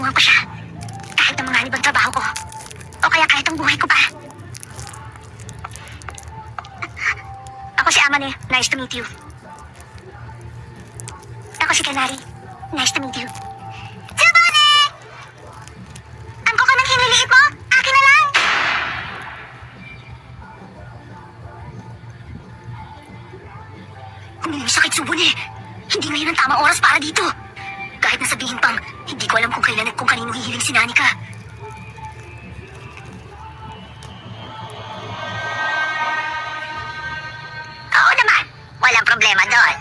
tutulungan ko siya. Kahit na manganib ang trabaho ko. O kaya kahit ang buhay ko pa. Ako si Amane. Nice to meet you. Ako si Canary. Nice to meet you. Sabone! Angko ka ng hiniliit mo? Akin na lang! Uminom sakit Subone. Hindi ngayon ang tamang oras para dito. Kahit nasabihin pang, hindi ko alam kung kailan at kung kanino hihiling si Nanika. Oo naman. Walang problema doon.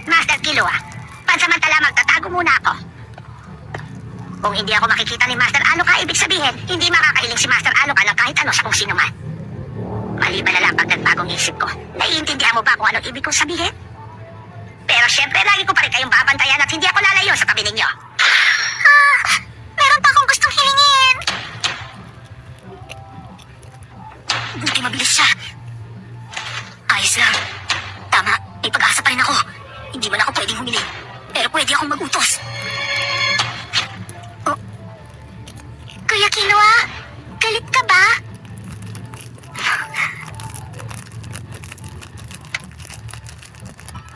Master Killua, pansamantala magtatago muna ako. Kung hindi ako makikita ni Master Aloka, ibig sabihin, hindi makakahiling si Master Aloka ng kahit ano sa kung sino man. Maliban na lang pag nagbagong isip ko. Naiintindihan mo ba kung anong ibig kong sabihin? Pero syempre, lagi ko pa rin kayong babantayan at hindi ako lalayo sa tabi ninyo. Meron pa akong gustong hilingin. Buti mabilis siya. Ayos lang. Tama, may pag-asa pa rin ako. Hindi man ako pwedeng humiling, pero pwede akong mag-utos. Oh. Kuya Killua, galit ka ba?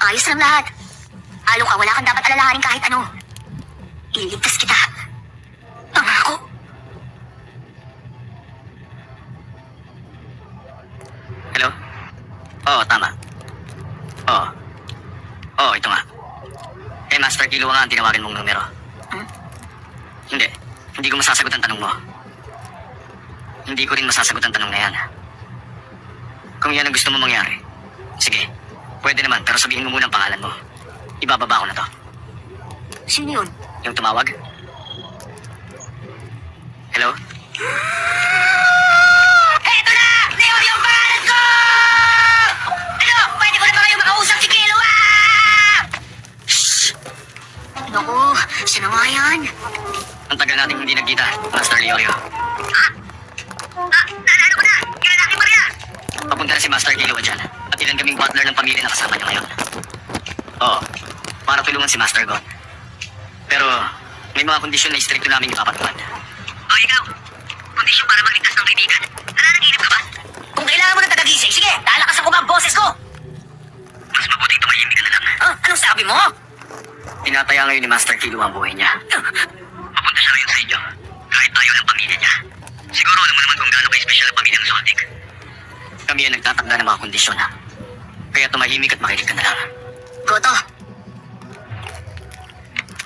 Ayos lang lahat. Aloka, wala kang dapat alalahanin kahit ano. Iligtas kita. Pangako. Hello? Oo, tama. Oo. Oo, ito nga. Master Killua nga ang tinawagan mong numero. Hindi. Hindi ko masasagot ang tanong mo. Hindi ko rin masasagot ang tanong na yan. Kung yan ang gusto mo mangyari, sige. Pwede naman, pero sabihin mo muna ang pangalan mo. Ibababa ko na to. Sino yun? Yung tumawag? Hello? Eto na! Leo yung pangalan ko! Ano? Pwede ko na ba kayo makausap si Killua? Shhh! Naku, sino nga yan? Ang tagal nating hindi nagkita, Master Leorio. Naalala ko na! Yung lalaki Maria! Papunta na si Master Killua dyan. At ilan kaming butler ng pamilya na kasama niya ngayon. Oo, para tulungan si Master Gon. Pero may mga kondisyon na istrikto namin ipapatupad. O ikaw, kondisyon para magligtas ng kaibigan. Nananaginip ka ba? Kung kailangan mo ng tagagising, sige, lalakasan ko ba ang boses ko? Mas mabuti tumahimik ka na lang. Anong sabi mo? Tinataya ngayon ni Master Killua ang buhay niya. Papunta siya ngayon sa inyo. Kahit ayaw ng pamilya niya. Siguro alam mo naman kung gaano ka-special ang pamilya ng Zoldyck. Kami ang nagtatakda ng mga kondisyon ha. Kaya tumahimik at makinig ka na lang. Goto,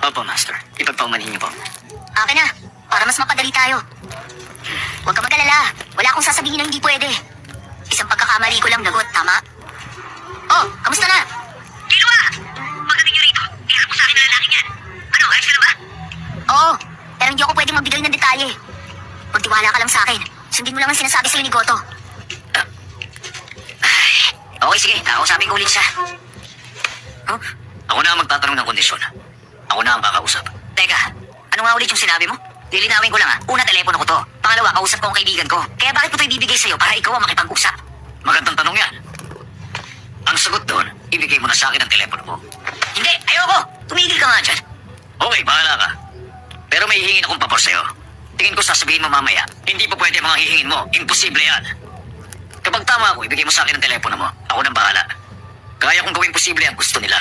Opo, Master. Ipagpaumanhin niyo po. akin na, para mas mapadali tayo. Huwag ka mag-alala, wala akong sasabihin na hindi pwede. Isang pagkakamali ko lang nagot, tama? Oh, kamusta na? Killua! Pagdating niyo rito, iharap ko sa akin na lalaki niyan. Ano, ayos ka na ba? Oo, pero hindi ako pwedeng magbigay ng detalye. Magtiwala ka lang sa akin. Sundin mo lang ang sinasabi sa'yo ni Goto. Okay, sige. Nakausapin ko ulit siya. Huh? Ako na ang magtatanong ng kondisyon. Ako na ang kakausap. Teka, ano nga ulit yung sinabi mo? Lilinawin ko lang ha. Una, telepono ko to. Pangalawa, kausap ko ang kaibigan ko. Kaya bakit ko to ibibigay sa'yo para ikaw ang makipag-usap? Magandang tanong yan. Ang sagot doon, ibigay mo na sa akin ang telepono mo. Hindi, ayoko. Tumigil ka nga dyan. Okay, bahala ka. Pero may hihingin akong pabor sa'yo. Tingin ko sasabihin mo mamaya, hindi po pwede mga hihingin mo. Imposible yan. Kapag tama ako, ibigay mo sa akin ang telepono mo. Ako nang bahala. Kaya kong gawin posible ang gusto nila.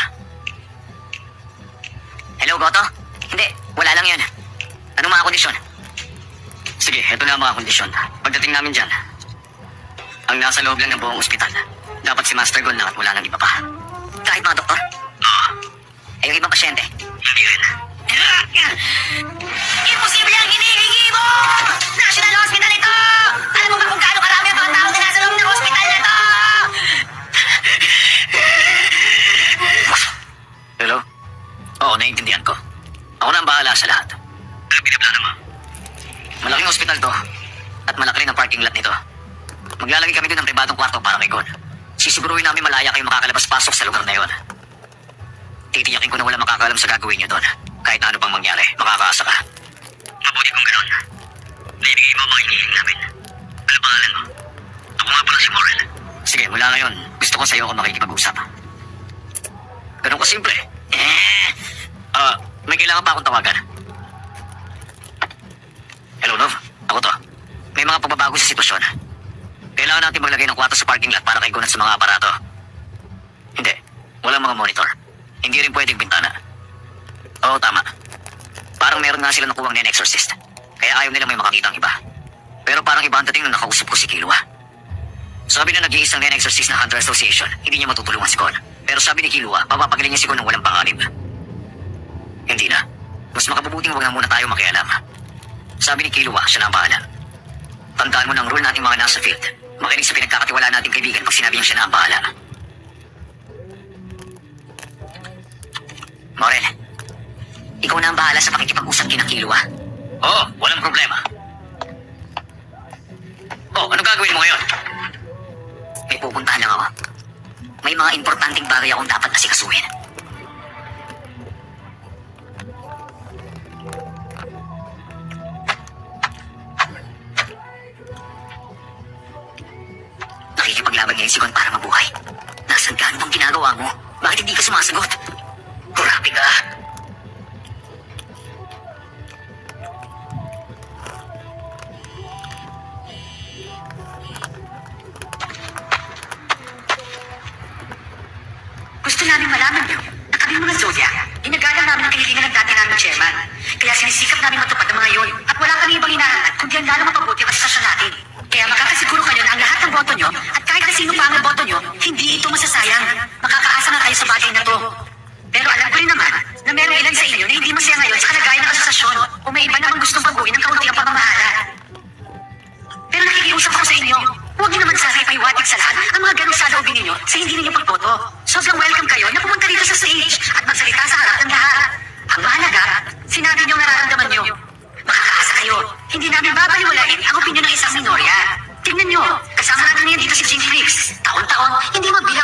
Hello, Goto? Hindi, wala lang yan. Anong mga kondisyon? Sige, eto na ang mga kondisyon. Pagdating namin dyan, ang nasa loob lang ng buong ospital, dapat si Master Gon lang at wala nang iba pa. Kahit mga doktor? Oo. Ay, yung ibang pasyente? Hindi rin. Imposible ang hinihingi mo! National Hospital ito! Alam mo ba kung gaano karami ang mga tao na nasa loob ng hospital na to? Hello? Oo, naiintindihan ko. Ako na ang bahala sa lahat. Ano pinaplano mo? Malaking ospital to. At malaki rin ang parking lot nito. Maglalagay kami doon ng pribadong kwarto para kay Gon. Sisiguruhin namin malaya kayo makakalabas-pasok sa lugar na yon. Titiyakin ko na wala makakaalam sa gagawin niyo doon. Kahit na ano pang mangyari, makakaasa ka. Mabuti kung gano'n. Naibigay mo ang mga hinihiling namin. Mula ngayon, gusto ko sa'yo ako makikipag-usap. Ganun ko simple. May kailangan pa akong tawagan. Hello, Nov. Ako to. May mga pagbabago sa sitwasyon. Kailangan natin maglagay ng kwarto sa parking lot para kaigunan sa mga aparato. Hindi. Walang mga monitor. Hindi rin pwedeng bintana. Oo, tama. Parang meron nga sila nakuwang nen-exorcist. Kaya ayaw nila may makakita ang iba. Pero parang iba ang dating nung nakausap ko si Kilua. Sabi na nag-iisang nen-exorcist na Hunter Association, hindi niya matutulungan si Gon. Pero sabi ni Kilua, papapagaling niya si Gon ng walang panganib. Hindi na. Mas makabubuting huwag na muna tayo makialam. Sabi ni Kilua, siya na ang bahala. Tandaan mo ng rule nating mga nasa field. Makinig sa pinagkakatiwalaan nating kaibigan pag sinabi niya siya na ang bahala. Morel, ikaw na ang bahala sa pakikipag-usap kina Kilua. Oo, walang problema. Oh, ano gagawin mo ngayon? May pupuntahan lang ako. May mga importanteng bagay akong dapat asikasuhin. Nakikipaglaban ngayon si Gon para mabuhay. Nasaan ka? Ano bang ginagawa mo? Bakit hindi ka sumasagot? Grabe ka. Gusto namin malaman niyo na kami mga Zodiac, ginagalang namin ang kahilingan ng dati namin chairman. Kaya sinisikap namin matupad ang mga yun. At wala kami ibang inaangat kundi ang lalo mapabuti ang asosasyon natin. Kaya makakasiguro kayo na ang lahat ng boto nyo at kahit na sino pa ang boto nyo, hindi ito masasayang. Makakaasa na kayo sa bagay na to. Pero alam ko rin naman na meron ilan sa inyo na hindi masaya ngayon sa kalagayan ng asosasyon o may iba namang gustong baguhin ng kaunti ang pamamahala. Pero nakikiusap ako sa inyo, huwag niyo naman sana ipahiwatig sa lahat ang mga ganong saloobin ninyo sa hindi ninyo pagboto. Sobrang welcome kayo na pumunta dito sa stage at magsalita sa harap ng lahat. Ang mahalaga, sinabi niyo ang nararamdaman niyo. Makakaasa kayo, hindi namin babaliwalain ang opinyon ng isang minorya. Tingnan niyo, kasama natin ngayon dito si Jim Freaks. Taon-taon, hindi mabilang